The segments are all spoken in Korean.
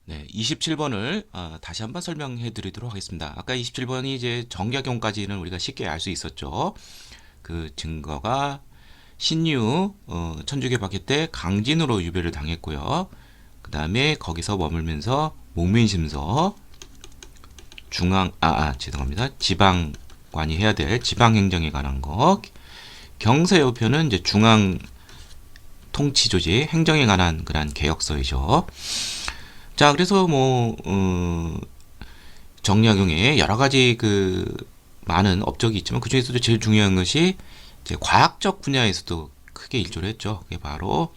네, 27번을 다시 한번 설명해 드리도록 하겠습니다. 아까 27번이 이제 정약용까지는 우리가 쉽게 알 수 있었죠. 그 증거가 신유 천주교 박해 때 강진으로 유배를 당했고요. 그 다음에 거기서 머물면서 목민심서 죄송합니다. 지방관이 해야 될 지방행정에 관한 거. 경세요표는 이제 중앙 통치 조직 행정에 관한 그런 개혁서이죠. 자, 그래서 정약용에 여러 가지 그 많은 업적이 있지만 그 중에서도 제일 중요한 것이 이제 과학적 분야에서도 크게 일조를 했죠. 그게 바로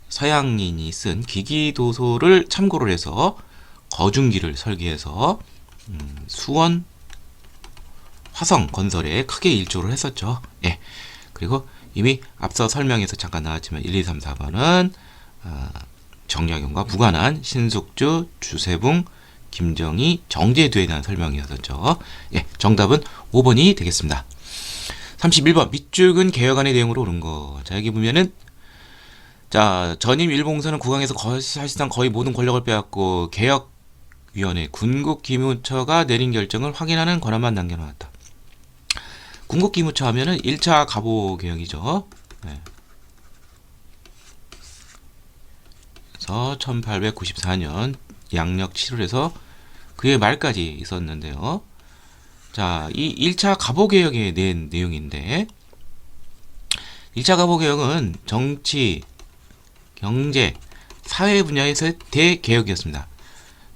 서양인이 쓴 기기도소를 참고를 해서 거중기를 설계해서 수원 화성 건설에 크게 일조를 했었죠. 예. 그리고 이미 앞서 설명에서 잠깐 나왔지만 1, 2, 3, 4번은 정약용과 무관한 신숙주, 주세붕, 김정희, 정제두에 대한 설명이었었죠. 예, 정답은 5번이 되겠습니다. 31번 밑줄근 개혁안의 내용으로 옳은 거. 자, 여기 보면은 자, 전임 일본공사는 국왕에서 사실상 거의 모든 권력을 빼앗고 개혁위원회 군국기무처가 내린 결정을 확인하는 권한만 남겨놓았다. 군국기무처 하면은 1차 갑오개혁이죠. 네. 그래서 1894년 양력 7월에서 그해 말까지 있었는데요. 자, 이 1차 갑오개혁에 낸 내용인데 1차 갑오개혁은 정치, 경제, 사회 분야에서의 대개혁이었습니다.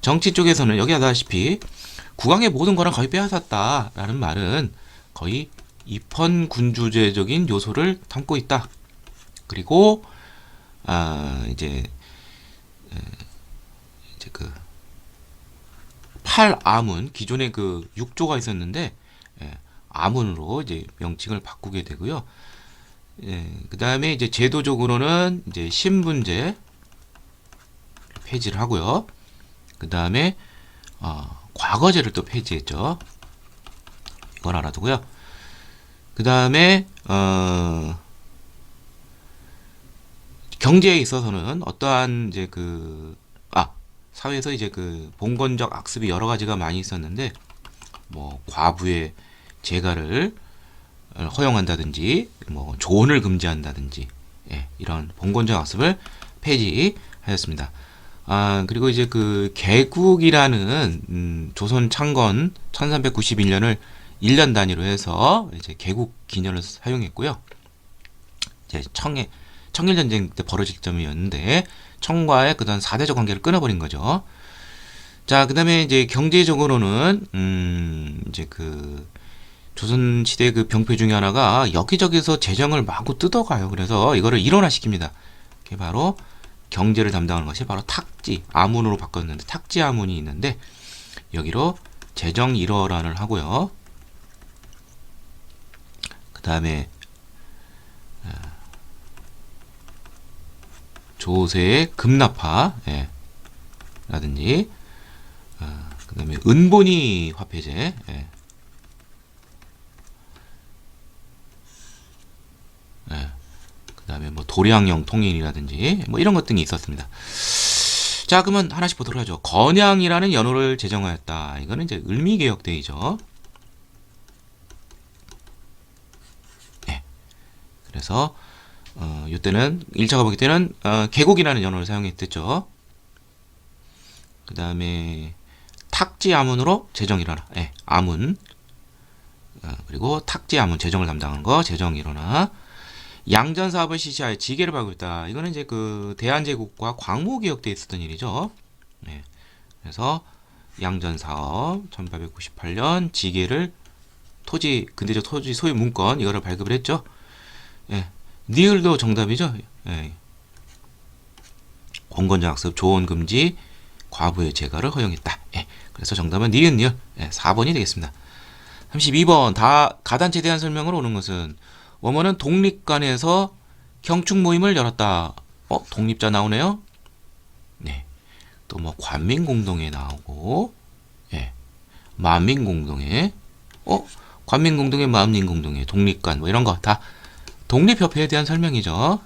정치 쪽에서는 여기 아다시피 국왕의 모든 권한 거의 빼앗았다라는 말은 거의 입헌군주제적인 요소를 담고 있다. 그리고 이제 그 팔아문 기존에 그 6조가 있었는데 아문으로 이제 명칭을 바꾸게 되고요. 그 다음에 이제 제도적으로는 이제 신분제 폐지를 하고요. 그 다음에 과거제를 또 폐지했죠. 이건 알아두고요. 그 다음에 경제에 있어서는 어떠한 이제 사회에서 이제 그 봉건적 악습이 여러 가지가 많이 있었는데 뭐 과부의 재가를 허용한다든지 뭐 조언을 금지한다든지 이런 봉건적 악습을 폐지하였습니다. 그리고 이제 그 개국이라는 조선 창건 1391년을 1년 단위로 해서 이제 개국 기년을 사용했고요. 이제 청일전쟁 때 벌어질 점이었는데 청과의 그다음 4대적 관계를 끊어버린 거죠. 자, 그다음에 이제 경제적으로는 이제 그 조선 시대 그 병폐 중에 하나가 여기저기서 재정을 마구 뜯어가요. 그래서 이거를 일원화시킵니다. 그게 바로 경제를 담당하는 것이 바로 탁지 아문으로 바꿨는데 탁지 아문이 있는데 여기로 재정 일원화를 하고요. 그 다음에 조세의 급납화 라든지 그 다음에 은본위 화폐제 그 다음에 뭐 도량형 통일이라든지 뭐 이런 것들이 있었습니다. 자, 그러면 하나씩 보도록 하죠. 건양이라는 연호를 제정하였다. 이거는 이제 을미개혁대이죠. 그래서 이때는 1차 가보기 때는 계곡이라는 연호를 사용했댔죠. 그 다음에 탁지 아문으로 재정 일어나. 아문. 그리고 탁지 아문 재정을 담당한 거 재정 일어나. 양전 사업을 실시하여 지게를 발굴했다. 이거는 이제 그 대한제국과 광무개혁 때 있었던 일이죠. 그래서 양전 사업 1898년 지게를 근대적 토지 소유 문건 이거를 발급을 했죠. 니을도 정답이죠. 공건적 악습, 조언 금지, 과부의 재가를 허용했다. 그래서 정답은 니은 4번이 되겠습니다. 32번 가단체에 대한 설명으로 오는 것은 원어는 독립관에서 경축 모임을 열었다. 독립자 나오네요. 네. 또 뭐 관민공동회 나오고, 만민공동회, 관민공동회, 만민공동회, 독립관 뭐 이런 거 다 독립협회에 대한 설명이죠.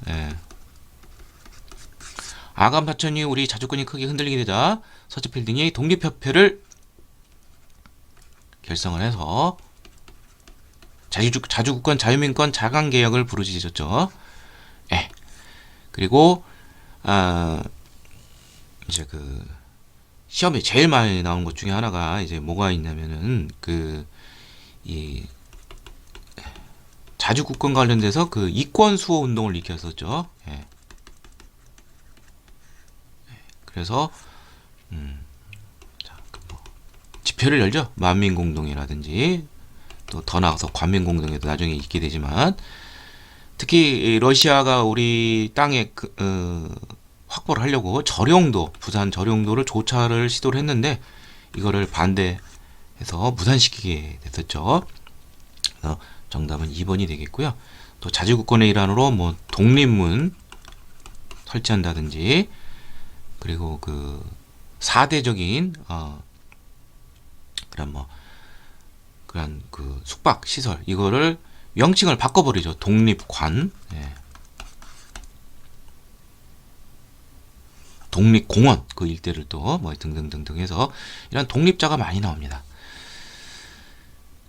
아간 파천 이후 우리 자주권이 크게 흔들리게 되자 서치필딩이 독립협회를 결성을 해서 자주국권 자유민권 자강개혁을 부르짖었죠. 예. 그리고 이제 그 시험에 제일 많이 나오는 것 중에 하나가 이제 뭐가 있냐면은 이 자주국권 관련돼서 그 이권 수호 운동을 일으켰었죠. 예. 그래서 집회를 열죠. 만민공동이라든지 또 더 나아가서 관민공동에도 나중에 있게 되지만 특히 러시아가 우리 땅에 확보를 하려고 부산 저룡도를 조차를 시도를 했는데 이거를 반대해서 무산시키게 됐었죠. 그래서 정답은 2번이 되겠고요. 또 자주국권의 일환으로 뭐 독립문 설치한다든지 그리고 그 4대적인 그런 그 숙박 시설 이거를 명칭을 바꿔버리죠. 독립관, 예. 독립공원 그 일대를 또 뭐 등등등등 해서 이런 독립자가 많이 나옵니다.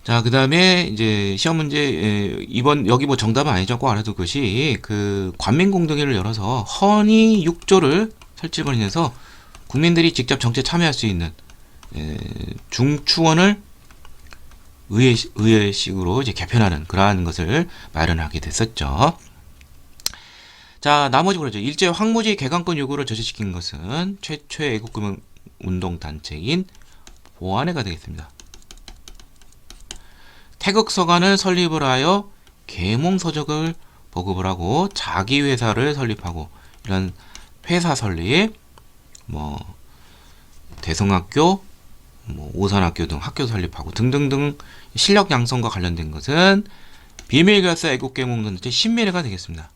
자, 그 다음에 이제 시험 문제 이번 여기 뭐 정답은 아니죠. 꼭 알아둘 것이 그 관민공동회를 열어서 헌의 6조를 설치를 해서 국민들이 직접 정치에 참여할 수 있는 중추원을 의회식으로 이제 개편하는 그러한 것을 마련하게 됐었죠. 자, 나머지 보죠. 일제 황무지 개강권 요구를 저지시킨 것은 최초의 애국구명 운동 단체인 보안회가 되겠습니다. 태극서관을 설립을 하여 계몽서적을 보급을 하고 자기 회사를 설립하고 이런 회사 설립, 뭐 대성학교, 뭐 오산학교 등 학교 설립하고 등등등 실력 양성과 관련된 것은 비밀결사 애국계몽단체 신민회가 되겠습니다.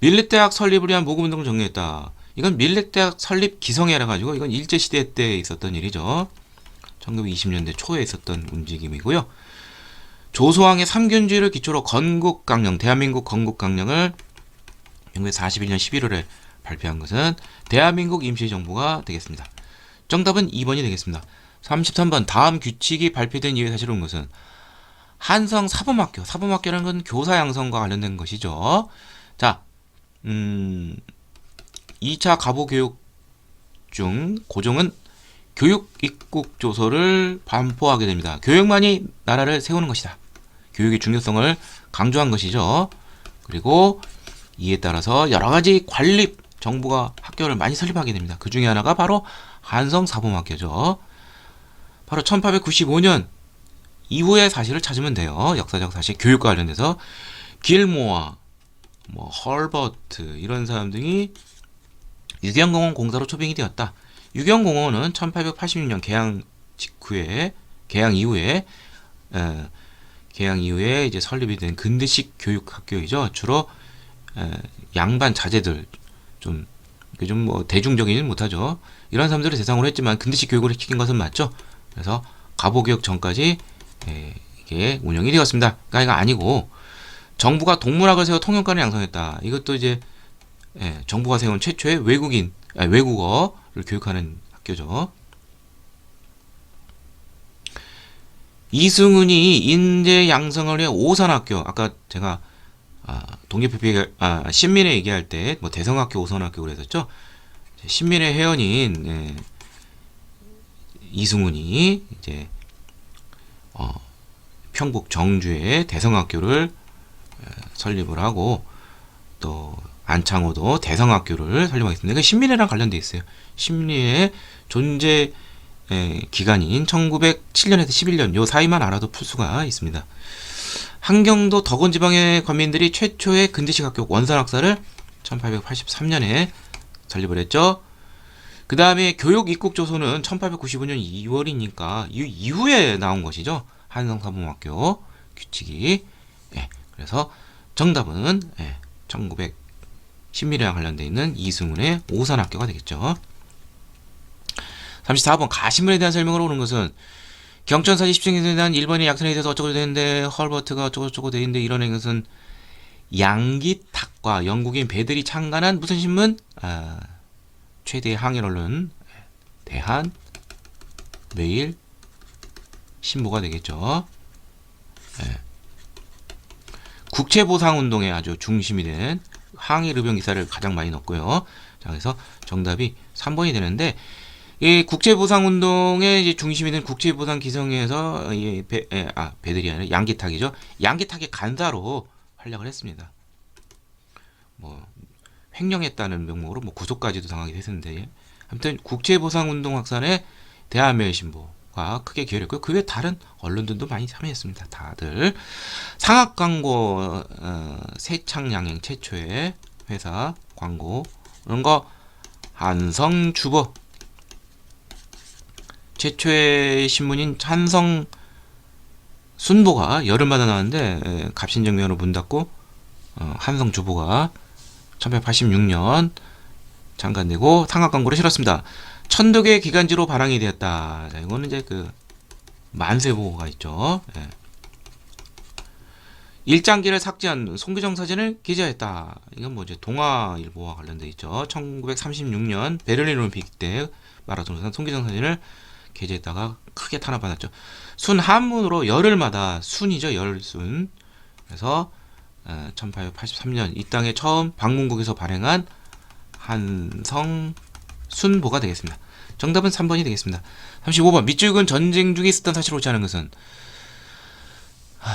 밀립대학 설립을 위한 모금운동을 정리했다. 이건 밀립대학 설립 기성회라 가지고 이건 일제시대 때 있었던 일이죠. 1920년대 초에 있었던 움직임이고요. 조소왕의 삼균주의를 기초로 건국강령, 대한민국 건국강령을 1941년 11월에 발표한 것은 대한민국 임시정부가 되겠습니다. 정답은 2번이 되겠습니다. 33번 다음 규칙이 발표된 이유의 사실은 것은 한성 사범학교, 사범학교라는 건 교사 양성과 관련된 것이죠. 자, 2차 가보교육 중 고종은 교육 입국 조서를 반포하게 됩니다. 교육만이 나라를 세우는 것이다. 교육의 중요성을 강조한 것이죠. 그리고 이에 따라서 여러 가지 관립 정부가 학교를 많이 설립하게 됩니다. 그 중에 하나가 바로 한성사범학교죠. 바로 1895년 이후의 사실을 찾으면 돼요. 역사적 사실, 교육과 관련돼서 길모아, 뭐 헐버트 이런 사람 등이 유경공원 공사로 초빙이 되었다. 유경공원은 1886년 개항 이후에 이제 설립이 된 근대식 교육 학교이죠. 주로 양반 자제들 좀 뭐 대중적이진 못하죠. 이런 사람들을 대상으로 했지만 근대식 교육을 시킨 것은 맞죠. 그래서 가보교육 전까지 이게 운영이 되었습니다. 그러니까 이거 아니고 정부가 동문학을 세워 통역관을 양성했다. 이것도 이제 정부가 세운 최초의 외국어를 교육하는 학교죠. 이승훈이 인재 양성을 위해 오산학교, 아까 제가 독립협회 신민회 얘기할 때 뭐 대성학교, 오산학교 그랬었죠. 신민회 회원인 이승훈이 이제 평북 정주에 대성학교를 설립을 하고 또 안창호도 대성학교를 설립하겠습니다. 그러니까 신민회랑 관련돼 있어요. 신민회의 존재 기간인 1907년에서 11년 요 사이만 알아도 풀 수가 있습니다. 한경도 덕원지방의 관민들이 최초의 근대식 학교 원산학사를 1883년에 설립을 했죠. 그 다음에 교육 입국 조서는 1895년 2월이니까 이후에 나온 것이죠. 한성사범학교 규칙이. 그래서 정답은 1900 신민회와 관련되어 있는 이승훈의 오산학교가 되겠죠. 34번 가신문에 대한 설명을 오는 것은 경천사 10층에 대한 일본의 약선에 대해서 어쩌고 되는데 헐버트가 어쩌고 되는데 이런 것은 양기탁과 영국인 배들이 창간한 무슨 신문? 최대의 항일 언론 대한 매일 신보가 되겠죠. 예. 국채보상운동에 아주 중심이 된 항일 의병 기사를 가장 많이 넣었고요. 자, 그래서 정답이 3번이 되는데, 이 국채보상운동의 이제 중심이 된 국채보상 기성에서 배들이 아니라 양기탁이죠. 양기탁의 간사로 활약을 했습니다. 뭐 횡령했다는 명목으로 뭐 구속까지도 당하게 됐는데, 아무튼 국채보상운동 확산에 대한매일신보가 크게 기여했고요. 그 외 다른 언론들도 많이 참여했습니다. 다들 상하광고 세창양행 최초의 회사 광고 그런 거 한성주보 최초의 신문인 한성 순보가 여름마다 나왔는데 갑신정변으로 문 닫고 한성주보가 1886년 창간되고 상하광고를 실었습니다. 천도계 기간지로 발행이 되었다. 자, 이거는 이제 그 만세보고가 있죠. 예. 일장기를 삭제한 송기정 사진을 기재했다. 이건 뭐 이제 동아일보와 관련돼 있죠. 1936년 베를린 올림픽 때 마라톤에서 송기정 사진을 게재했다가 크게 탄압받았죠. 순 한문으로 열흘마다 순이죠. 열순. 그래서 1883년 이 땅에 처음 방문국에서 발행한 한성 순보가 되겠습니다. 정답은 3번이 되겠습니다. 35번 밑줄근 전쟁 중에 있었던 사실을 옳지 않은 것은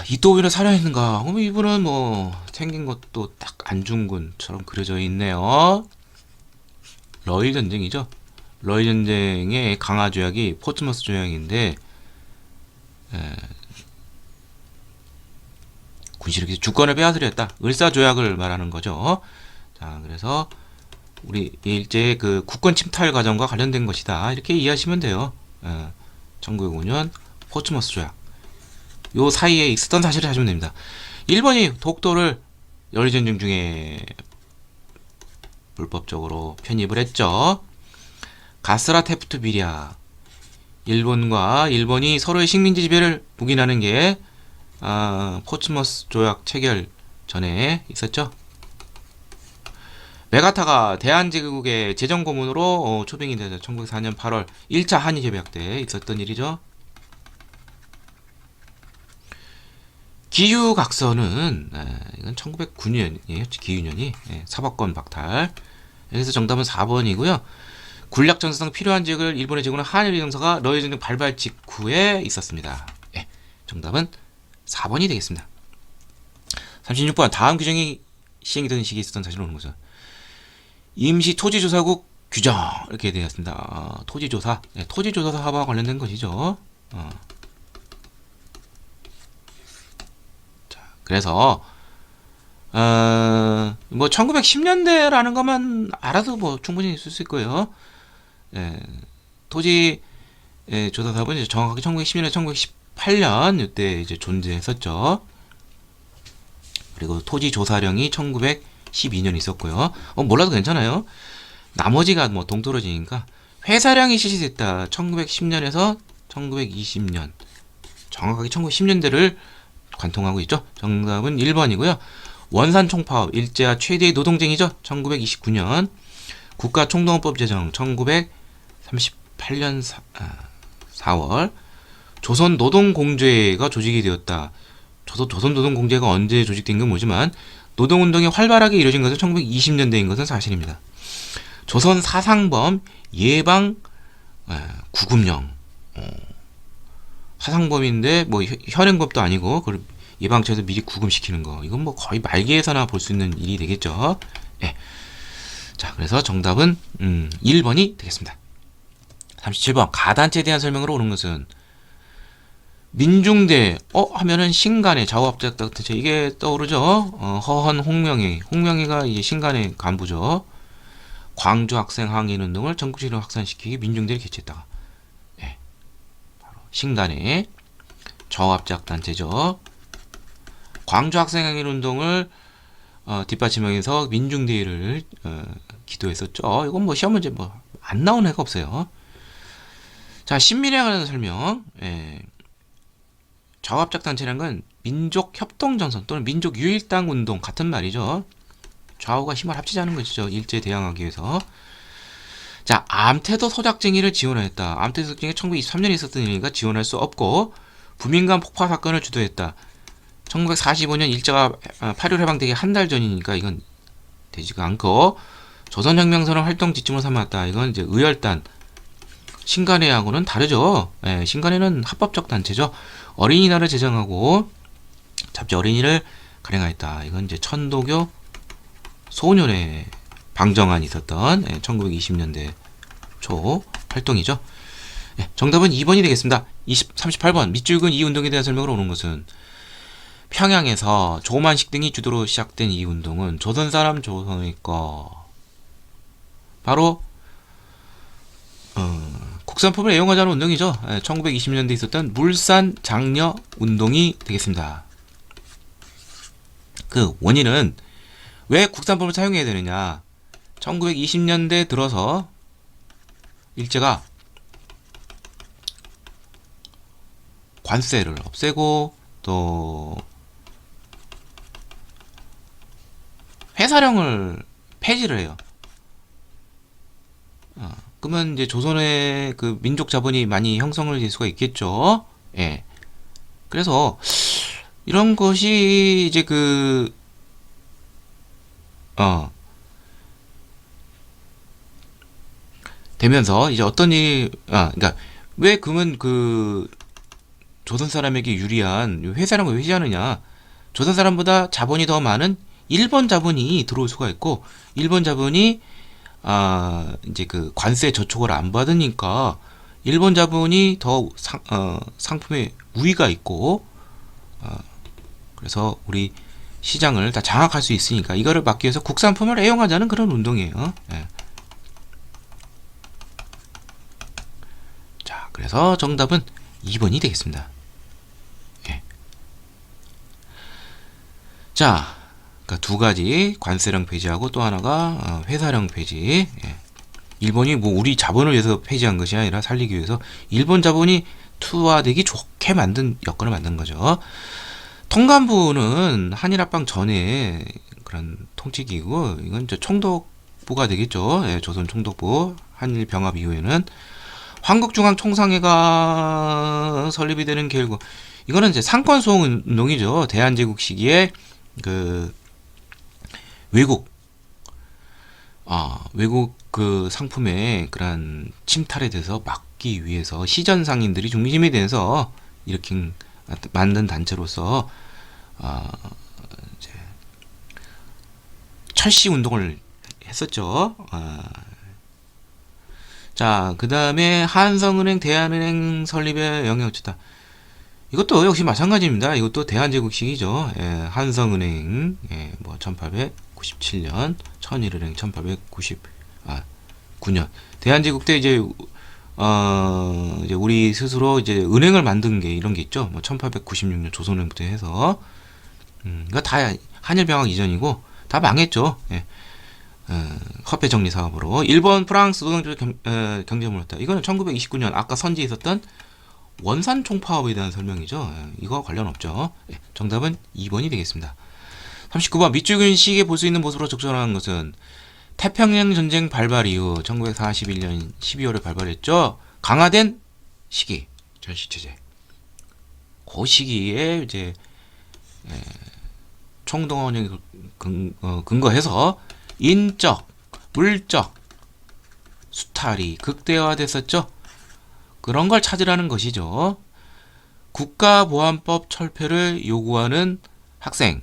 이또오이를 살해했는가? 이분은 뭐 생긴 것도 딱 안중근처럼 그려져 있네요. 러일 전쟁이죠. 러일 전쟁의 강화 조약이 포츠머스 조약인데 군실에게 주권을 빼앗으려 했다. 을사 조약을 말하는 거죠. 자, 그래서 우리 일제의 그 국권 침탈 과정과 관련된 것이다. 이렇게 이해하시면 돼요. 1905년 포츠머스 조약. 요 사이에 있었던 사실을 찾으면 됩니다. 1번이 독도를 열일전쟁 중에 불법적으로 편입을 했죠. 가스라 테프트 비리아. 일본이 서로의 식민지 지배를 묵인하는 게 포츠머스 조약 체결 전에 있었죠. 메가타가 대한제국의 재정고문으로 초빙이 되죠. 1904년 8월 1차 한일협약 때 있었던 일이죠. 기유각서는 이건 1909년이에요. 기유년이 사법권 박탈. 여기서 정답은 4번이고요. 군락전사상 필요한 지역을 일본에 제공한 한일비정서가 러일전쟁 발발 직후에 있었습니다. 정답은 4번이 되겠습니다. 36번 다음 규정이 시행이 되는 시기에 있었던 사실을 오는 거죠. 임시 토지조사국 규정 이렇게 되었습니다. 토지조사, 토지조사 사업과 관련된 것이죠. 자, 그래서 뭐 1910년대라는 것만 알아도 뭐 충분히 있을 수 있고요. 토지 조사 사업은 이제 정확하게 1910년에 1918년 이때 이제 존재했었죠. 그리고 토지 조사령이 1912년 있었고요. 몰라도 괜찮아요. 나머지가 뭐 동떨어지니까 회사량이 실시됐다. 1910년에서 1920년. 정확하게 1910년대를 관통하고 있죠. 정답은 1번이고요. 원산 총파업 일제와 최대의 노동쟁이죠. 1929년. 국가총동원법 제정 1938년 4월. 조선노동공제가 조직이 되었다. 조선노동공제가 언제 조직된 건 모르지만 노동운동이 활발하게 이루어진 것은 1920년대인 것은 사실입니다. 조선 사상범 예방 구금령. 사상범인데 뭐 현행법도 아니고 그걸 예방처에서 미리 구금시키는 거. 이건 뭐 거의 말기에서나 볼 수 있는 일이 되겠죠. 자, 그래서 정답은 1번이 되겠습니다. 37번 가단체에 대한 설명으로 오는 것은 민중대 하면은 신간의 좌우합작단체 이게 떠오르죠. 허헌 홍명희가 이제 신간의 간부죠. 광주 학생 항일 운동을 전국적으로 확산시키기 민중대를 개최했다가 바로 신간의 좌우합작단체죠. 광주 학생 항일 운동을 뒷받침하면서 민중대회를 기도했었죠. 이건 뭐 시험 문제 뭐 안 나오는 애가 없어요. 자, 신민에 관한 설명. 좌우합작단체라는 건 민족협동전선 또는 민족유일당 운동 같은 말이죠. 좌우가 힘을 합치자는 것이죠. 일제에 대항하기 위해서. 자, 암태도 서작쟁이를 지원했다. 암태도 서작쟁이 1923년에 있었던 일이니까 지원할 수 없고, 부민간 폭파 사건을 주도했다. 1945년 일제가 8.16 해방되기 한 달 전이니까 이건 되지가 않고, 조선혁명선언 활동 지침을 삼았다. 이건 이제 의열단, 신간회하고는 다르죠. 예, 신간회는 합법적 단체죠. 어린이날을 제정하고 잡지 어린이를 가령하였다. 이건 이제 천도교 소년회 방정안이 있었던 1920년대 초 활동이죠. 예, 정답은 2번이 되겠습니다. 38번 밑줄근 이 운동에 대한 설명을 오는 것은 평양에서 조만식 등이 주도로 시작된 이 운동은 조선사람 조선의 거 바로 국산품을 애용하자는 운동이죠. 1920년대에 있었던 물산 장려 운동이 되겠습니다. 그 원인은 왜 국산품을 사용해야 되느냐? 1920년대 들어서 일제가 관세를 없애고 또 회사령을 폐지를 해요. 그러면 이제 조선의 그 민족 자본이 많이 형성을 될 수가 있겠죠. 예. 그래서 이런 것이 이제 되면서 이제 어떤 그러니까 왜 그러면 그 조선 사람에게 유리한 회사랑을 왜 회지하느냐? 조선 사람보다 자본이 더 많은 일본 자본이 들어올 수가 있고 일본 자본이 이제 그 관세 저촉을 안 받으니까 일본 자본이 더 상품에 우위가 있고 그래서 우리 시장을 다 장악할 수 있으니까 이거를 막기 위해서 국산품을 애용하자는 그런 운동이에요. 예. 자, 그래서 정답은 2번이 되겠습니다. 예. 자, 그러니까 두 가지 관세령 폐지하고 또 하나가 회사령 폐지. 예. 일본이 뭐 우리 자본을 위해서 폐지한 것이 아니라 살리기 위해서 일본 자본이 투하되기 좋게 만든 여건을 만든 거죠. 통감부는 한일합방 전에 그런 통치기구 이건 이제 총독부가 되겠죠. 예, 조선 총독부 한일병합 이후에는 한국중앙총상회가 설립이 되는 결과 이거는 이제 상권 수호 운동이죠. 대한제국 시기에 그 외국 그 상품의 그런 침탈에 대해서 막기 위해서 시전 상인들이 중심이 돼서 이렇게 만든 단체로서 이제 철시 운동을 했었죠. 자, 그 다음에 한성은행, 대한은행 설립에 영향을 줬다. 이것도 역시 마찬가지입니다. 이것도 대한제국식이죠. 예, 한성은행, 예, 뭐 1897년, 천일은행 1899년. 대한제국 때 이제 이제 우리 스스로 이제 은행을 만든 게 이런 게 있죠. 뭐 1896년 조선은행부터 해서 이거 다 한일병합 이전이고 다 망했죠. 예. 화폐 정리 사업으로 일본, 프랑스 노동조합 경제를 했다. 이거는 1929년 아까 선지에 있었던 원산 총파업에 대한 설명이죠. 이거 관련 없죠. 정답은 2번이 되겠습니다. 39번 밑줄근 시기에 볼 수 있는 모습으로 적절한 것은 태평양 전쟁 발발 이후 1941년 12월에 발발했죠. 강화된 시기 전시체제. 그 시기에 이제 총동원에 근거해서 인적, 물적 수탈이 극대화됐었죠. 그런 걸 찾으라는 것이죠. 국가보안법 철폐를 요구하는 학생.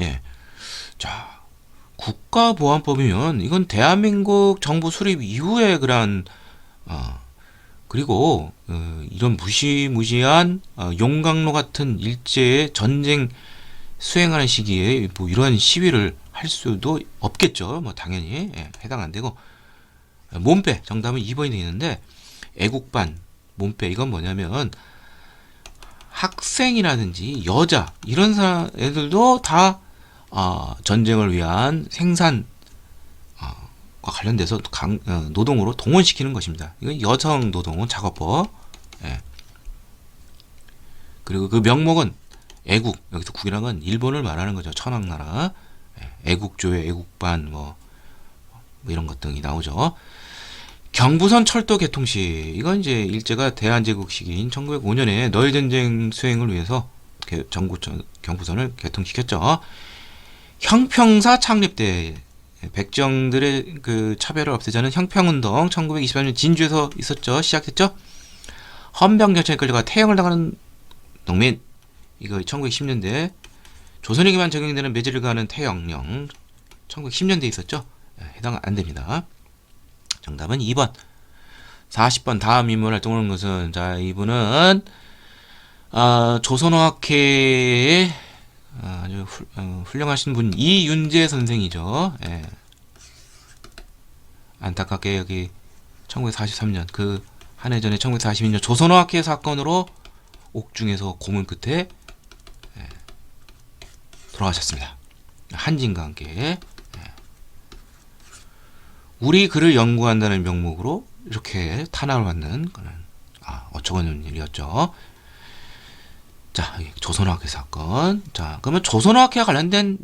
예. 자, 국가보안법이면 이건 대한민국 정부 수립 이후에 그런 그리고 이런 무시무시한 용광로 같은 일제의 전쟁 수행하는 시기에 뭐 이러한 시위를 할 수도 없겠죠. 뭐 당연히 해당 안 되고 몸빼 정답은 2번이 되겠는데 애국반 몸빼 이건 뭐냐면 학생이라든지 여자 이런 애들도 다 전쟁을 위한 생산과 관련돼서 노동으로 동원시키는 것입니다. 이건 여성 노동은 작업법. 예. 그리고 그 명목은 애국, 여기서 국이라는 건 일본을 말하는 거죠. 천황나라. 애국조회, 애국반 뭐 이런 것 등이 나오죠. 경부선 철도 개통 시, 이건 이제 일제가 대한제국 시기인 1905년에 너일전쟁 수행을 위해서 경부선을 개통시켰죠. 형평사 창립 때 백정들의 그 차별을 없애자는 형평운동 1923년 진주에서 있었죠. 시작했죠. 헌병경찰에 끌려가 태형을 당하는 농민, 이거 1910년대 조선에게만 적용되는 매질을 가하는 태형령 1910년대에 있었죠. 해당 안 됩니다. 정답은 2번. 40번 다음 인물 활동을 하는 것은, 자, 이분은 조선어학회의 아주 훌륭하신 분 이윤재 선생이죠. 예. 안타깝게 여기 1943년 그 한 해 전에 1942년 조선어학회 사건으로 옥중에서 고문 끝에 돌아가셨습니다. 한진과 함께. 우리 글을 연구한다는 명목으로 이렇게 탄압을 받는 거는 어처구니없는 일이었죠. 자, 조선어학회 사건. 자, 그러면 조선어학회와 관련된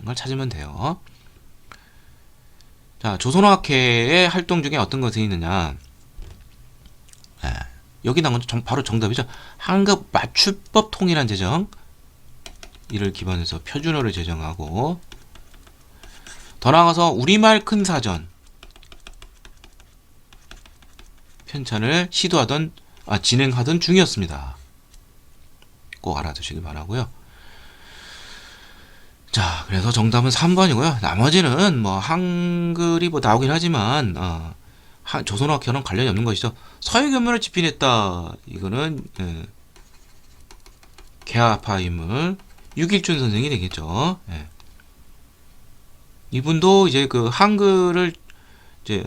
걸 찾으면 돼요. 자, 조선어학회의 활동 중에 어떤 것이 있느냐. 여기 나온 건 바로 정답이죠. 한국 맞춤법 통일한 제정. 이를 기반해서 표준어를 제정하고, 더 나아가서 우리말 큰 사전 편찬을 진행하던 중이었습니다. 꼭 알아두시기 바라고요. 자, 그래서 정답은 3번이고요. 나머지는 뭐 한글이 뭐 나오긴 하지만 조선어학회와는 관련이 없는 것이죠. 서유견문을 집필했다. 이거는 개화파 인물 유길준 선생이 되겠죠. 이분도 이제 그 한글을 이제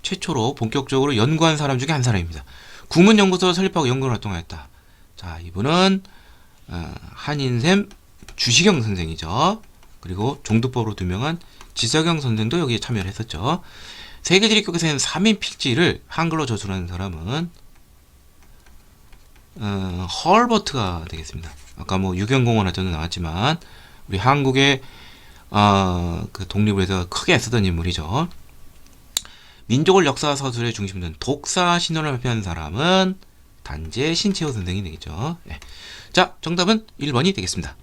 최초로 본격적으로 연구한 사람 중에 한 사람입니다. 국문연구소를 설립하고 연구 활동하였다. 자, 이분은 한인샘 주시경 선생이죠. 그리고 종두법으로 유명한 지석영 선생도 여기에 참여를 했었죠. 세계지리교과서에는 3인 필지를 한글로 저술한 사람은 헐버트가 되겠습니다. 아까 뭐 유경공원 하전도 나왔지만 우리 한국의 그 독립을 해서 크게 애쓰던 인물이죠. 민족을 역사 서술의 중심을 둔 독사 신론을 발표한 사람은 단재 신채호 선생이 되겠죠. 자, 정답은 1번이 되겠습니다.